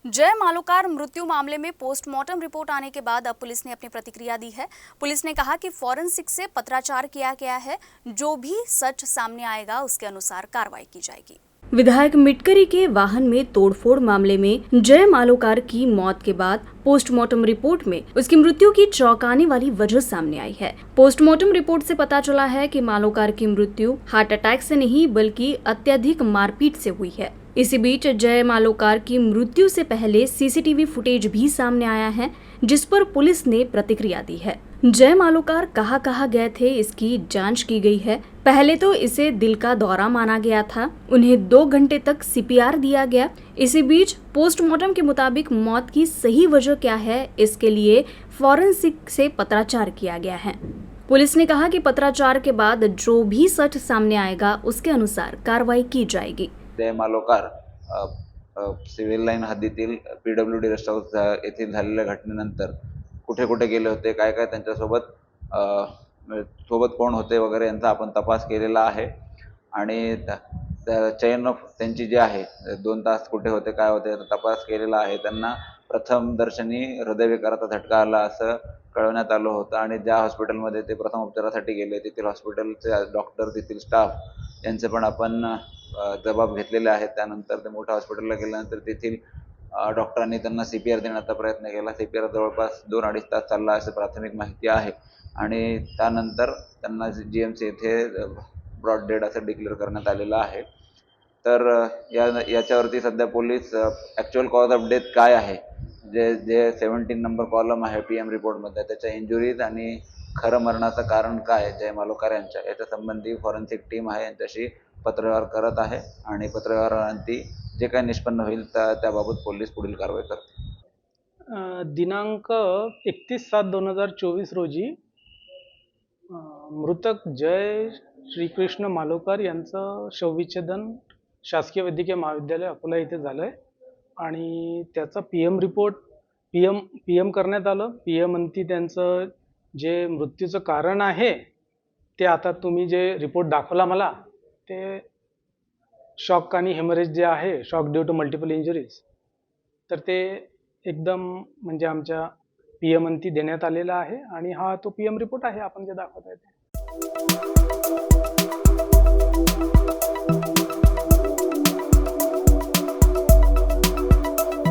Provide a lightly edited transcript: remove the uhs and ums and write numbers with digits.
जय मालोकार मृत्यु मामले में पोस्टमार्टम रिपोर्ट आने के बाद अब पुलिस ने अपनी प्रतिक्रिया दी है। पुलिस ने कहा कि फॉरेंसिक से पत्राचार किया गया है, जो भी सच सामने आएगा उसके अनुसार कार्रवाई की जाएगी। विधायक मिटकरी के वाहन में तोड़फोड़ मामले में जय मालोकार की मौत के बाद पोस्टमार्टम रिपोर्ट में उसकी मृत्यु की चौंकाने वाली वजह सामने आई है। पोस्टमार्टम रिपोर्ट से पता चला है कि मालोकार की मृत्यु हार्ट अटैक से नहीं बल्कि अत्यधिक मारपीट से हुई है। इसी बीच जय मालोकार की मृत्यु से पहले सीसीटीवी फुटेज भी सामने आया है, जिस पर पुलिस ने प्रतिक्रिया दी है। जय मालोकार कहाँ गए थे, इसकी जांच की गई है। पहले तो इसे दिल का दौरा माना गया था, उन्हें 2 घंटे तक सीपीआर दिया गया। इसी बीच पोस्टमार्टम के मुताबिक मौत की सही वजह क्या है, इसके लिए फॉरेंसिक से पत्राचार किया गया है। पुलिस ने कहा कि पत्राचार के बाद जो भी सच सामने आएगा उसके अनुसार कार्रवाई की जाएगी। जय मालोकार सिव्हिल लाईन हद्दीतील PWD रेस्ट हाऊस येथील झालेल्या घटनेनंतर कुठे कुठे गेले होते, काय काय त्यांच्यासोबत सोबत कोण होते वगैरे यांचा आपण तपास केलेला आहे। आणि चेन ऑफ त्यांची जी आहे 2 तास कुठे होते काय होते याचा तपास केलेला आहे। त्यांना प्रथम दर्शनी हृदयविकाराचा झटका आला असं कळवण्यात आलं होतं आणि ज्या हॉस्पिटलमध्ये ते प्रथम उपचारासाठी गेले तेथील हॉस्पिटलचे डॉक्टर तेथील स्टाफ यांचे पण आपण जबाब घेतलेले आहेत। त्यानंतर ते मोठ्या हॉस्पिटलला गेल्यानंतर तेथील डॉक्टरांनी त्यांना CPR देण्याचा प्रयत्न केला। CPR जवळपास 2-2.5 तास चालला अशी प्राथमिक माहिती आहे आणि त्यानंतर त्यांना GMC येथे ब्रॉड डेड असं डिक्लेअर करण्यात आलेलं आहे। तर याच्यावरती सध्या police actual cause of death काय आहे, जे 17 नंबर कॉलम आहे PM रिपोर्टमध्ये त्याच्या इंजुरीज आणि खरं मरणाचं कारण काय जय मालोकार याच्या संबंधी फॉरेन्सिक टीम आहे, यांच्याशी पत्रव्यवहार करत आहे आणि पत्रव्यवहारांती जे काही निष्पन्न होईल त्याबाबत पोलीस पुढील कारवाई करतील। दिनांक 31/7/2024 रोजी मृतक जय श्रीकृष्ण मालोकार यांचं शवविच्छेदन शासकीय वैद्यकीय महाविद्यालय अकोला येथे झालं आहे आणि त्याचा PM रिपोर्ट PM करण्यात आलं। PM अंती त्यांचं जे मृत्यूचं कारण आहे ते आता तुम्ही जे रिपोर्ट दाखवला मला ते शॉक आणि हेमरेज जे आहे, shock due to multiple injuries, तर ते एकदम म्हणजे आमच्या PM अंती देण्यात आलेला आहे आणि हा तो PM रिपोर्ट आहे आपण जे दाखवत आहे ते।